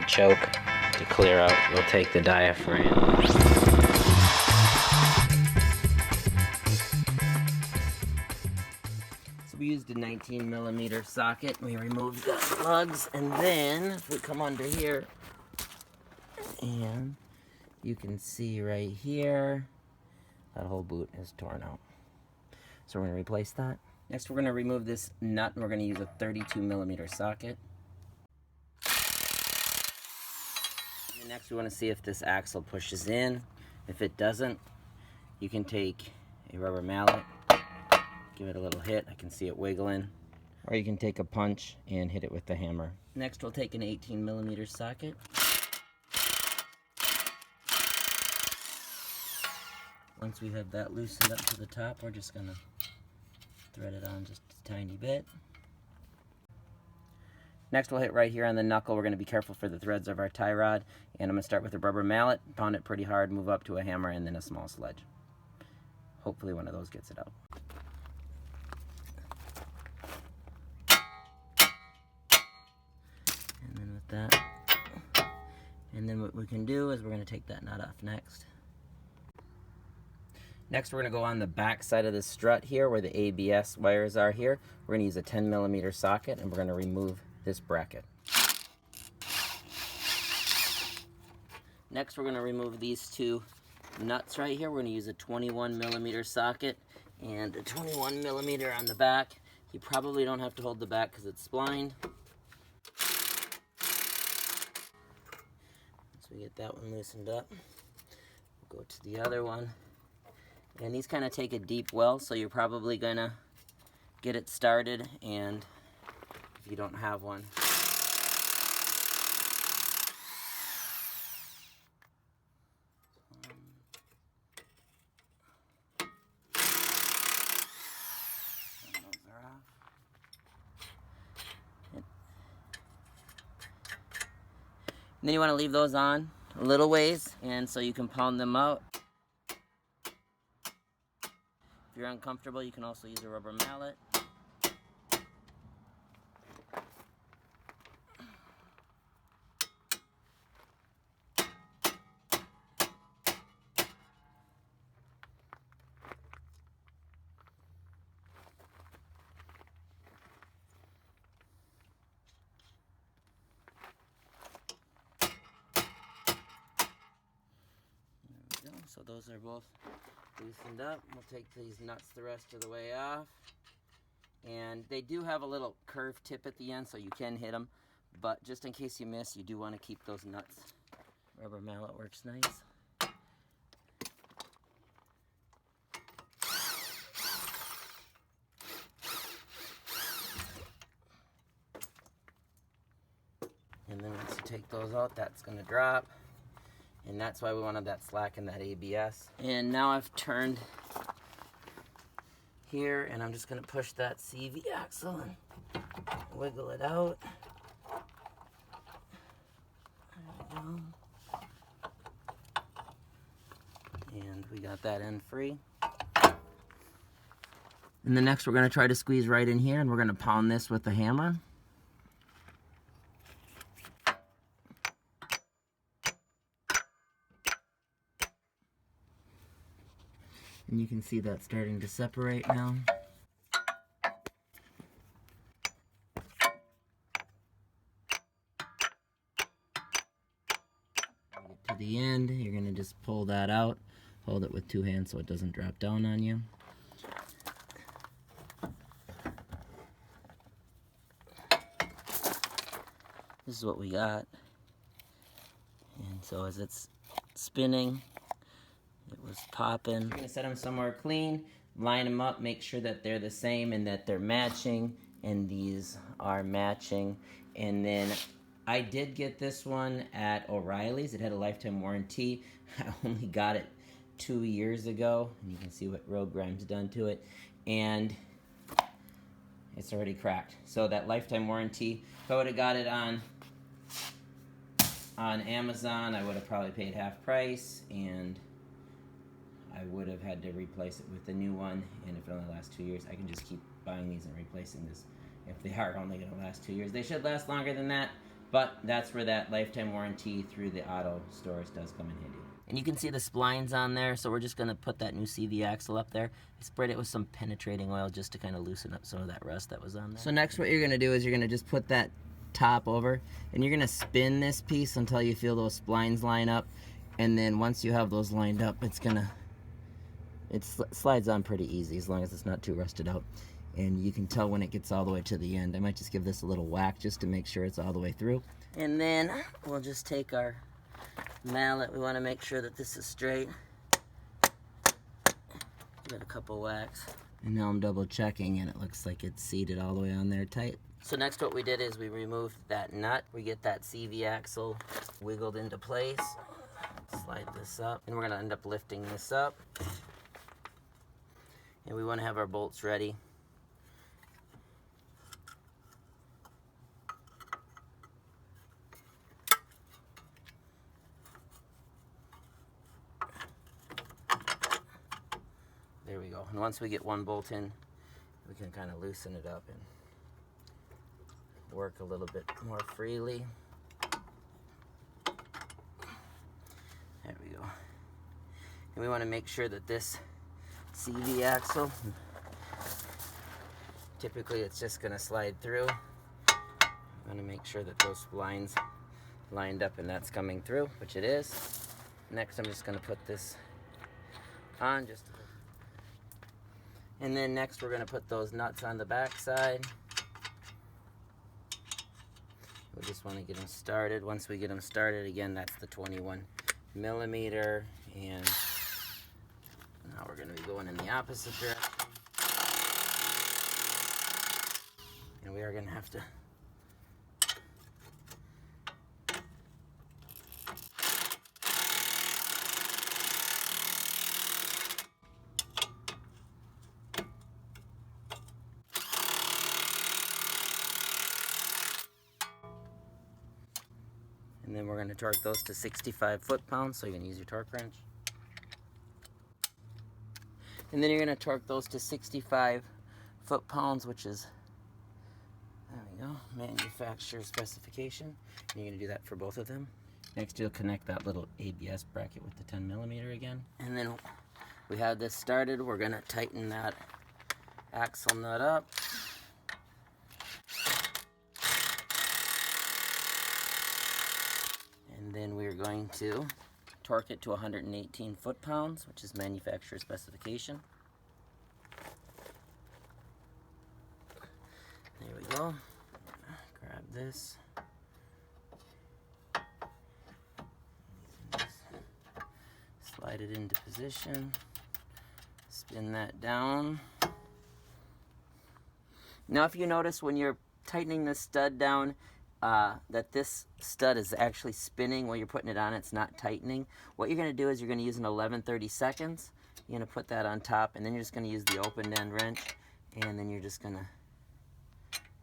choke to clear out. We'll take the diaphragm. So we used a 19mm socket. We removed the plugs, and then if we come under here, and you can see right here, that whole boot is torn out. So we're going to replace that. Next, we're going to remove this nut, and we're going to use a 32mm socket. And next, we want to see if this axle pushes in. If it doesn't, you can take a rubber mallet, give it a little hit. I can see it wiggling. Or you can take a punch and hit it with the hammer. Next, we'll take an 18mm socket. Once we have that loosened up to the top, we're just going to thread it on just a tiny bit. Next, we'll hit right here on the knuckle. We're going to be careful for the threads of our tie rod. And I'm going to start with a rubber mallet, pound it pretty hard, move up to a hammer, and then a small sledge. Hopefully one of those gets it out. And then with that, and then what we can do is we're going to take that nut off next. Next, we're going to go on the back side of the strut here where the ABS wires are here. We're going to use a 10mm socket, and we're going to remove this bracket. Next, we're going to remove these two nuts right here. We're going to use a 21mm socket and a 21mm on the back. You probably don't have to hold the back because it's splined. Once we get that one loosened up, we'll go to the other one. And these kind of take a deep well, so you're probably going to get it started, and if you don't have one, those are off. And then you want to leave those on a little ways, and so you can pound them out. If you're uncomfortable, you can also use a rubber mallet. There we go. So those are both loosened up. We'll take these nuts the rest of the way off. And they do have a little curved tip at the end, so you can hit them. But just in case you miss, you do want to keep those nuts. Rubber mallet works nice. And then once you take those out, that's going to drop. And that's why we wanted that slack in that ABS. And now I've turned here, and I'm just going to push that CV axle and wiggle it out. There we go. And we got that end free. And the next we're going to try to squeeze right in here, and we're going to pound this with the hammer. And you can see that starting to separate now. Get to the end, you're going to just pull that out. Hold it with two hands so it doesn't drop down on you. This is what we got. And so as it's spinning, it was popping. I'm going to set them somewhere clean, line them up, make sure that they're the same and that they're matching, and these are matching. And then I did get this one at O'Reilly's. It had a lifetime warranty. I only got it 2 years ago, and you can see what road grime's done to it. And it's already cracked. So that lifetime warranty, if I would have got it on Amazon, I would have probably paid half price, and I would have had to replace it with a new one. And if it only lasts 2 years, I can just keep buying these and replacing this if they are only going to last 2 years. They should last longer than that, But that's where that lifetime warranty through the auto stores does come in handy. And you can see the splines on there, so we're just going to put that new CV axle up there. I sprayed it with some penetrating oil just to kind of loosen up some of that rust that was on there. So next what you're going to do is you're going to just put that top over, and you're going to spin this piece until you feel those splines line up. And then once you have those lined up, it slides on pretty easy as long as it's not too rusted out. And you can tell when it gets all the way to the end. I might just give this a little whack just to make sure it's all the way through. And then we'll just take our mallet. We want to make sure that this is straight. Give it a couple whacks. And now I'm double checking, and it looks like it's seated all the way on there tight. So next what we did is we removed that nut. We get that CV axle wiggled into place. Slide this up, and we're going to end up lifting this up. And we want to have our bolts ready. There we go. And once we get one bolt in, we can kind of loosen it up and work a little bit more freely. There we go. And we want to make sure that this CV axle, typically it's just going to slide through. I want to make sure that those splines lined up and that's coming through, which it is. Next I'm just going to put this on just a little. And then next we're going to put those nuts on the back side. We just want to get them started. Once we get them started, again, that's the 21 millimeter. And now we're going to be going in the opposite direction. And we are going to have to and then we're going to torque those to 65 foot-pounds, so you're going to use your torque wrench. And then you're going to torque those to 65 foot-pounds, which is, there we go, manufacturer specification. And you're going to do that for both of them. Next you'll connect that little ABS bracket with the 10 millimeter again. And then we have this started. We're going to tighten that axle nut up. And then we're going to torque it to 118 foot-pounds, which is manufacturer specification. There we go. Grab this. Slide it into position. Spin that down. Now if you notice when you're tightening the stud down, that this stud is actually spinning while you're putting it on, it's not tightening. What you're going to do is you're going to use an 11/32. You're going to put that on top, and then you're just going to use the open end wrench, and then you're just going to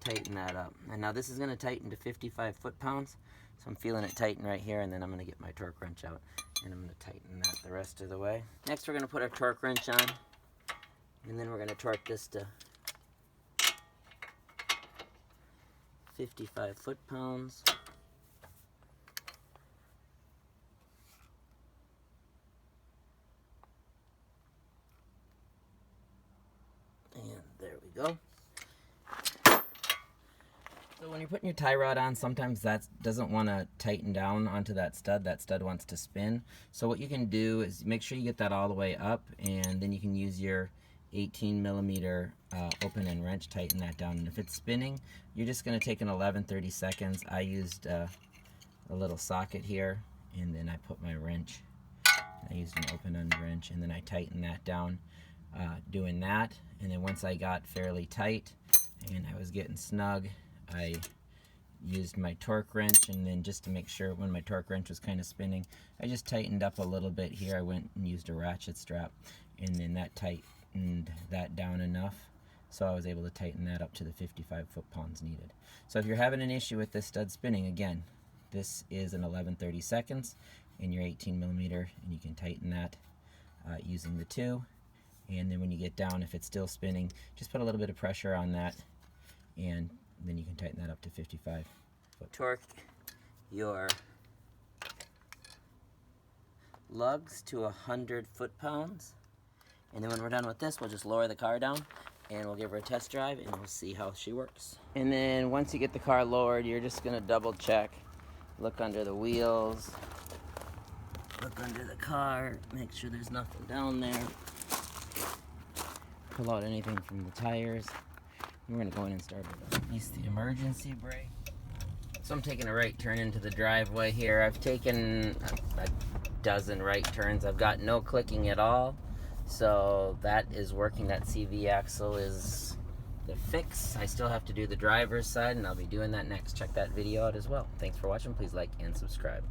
tighten that up. And now this is going to tighten to 55 foot-pounds, so I'm feeling it tighten right here, and then I'm going to get my torque wrench out, and I'm going to tighten that the rest of the way. Next we're going to put our torque wrench on, and then we're going to torque this to 55 foot-pounds. And there we go. So when you're putting your tie rod on, sometimes that doesn't want to tighten down onto that stud. That stud wants to spin. So what you can do is make sure you get that all the way up, and then you can use your 18 millimeter open end wrench, tighten that down. And if it's spinning, you're just going to take an 11/32. I used a little socket here, and then I put my wrench. I used an open end wrench, and then I tightened that down doing that. And then once I got fairly tight and I was getting snug, I used my torque wrench, and then just to make sure when my torque wrench was kind of spinning, I just tightened up a little bit here. I went and used a ratchet strap, and then that tightened that down enough so I was able to tighten that up to the 55 foot-pounds needed. So if you're having an issue with this stud spinning, again, this is an 11/32 in your 18 millimeter, and you can tighten that using the 2. And then when you get down, if it's still spinning, just put a little bit of pressure on that, and then you can tighten that up to 55 foot. Torque your lugs to 100 foot-pounds. And then when we're done with this, we'll just lower the car down and we'll give her a test drive and we'll see how she works. And then once you get the car lowered, you're just gonna double check. Look under the wheels. Look under the car. Make sure there's nothing down there. Pull out anything from the tires. We're gonna go in and start it up. Release the emergency brake. So I'm taking a right turn into the driveway here. I've taken a dozen right turns. I've got no clicking at all. So that is working. That CV axle is the fix. I still have to do the driver's side, and I'll be doing that next. Check that video out as well. Thanks for watching. Please like and subscribe.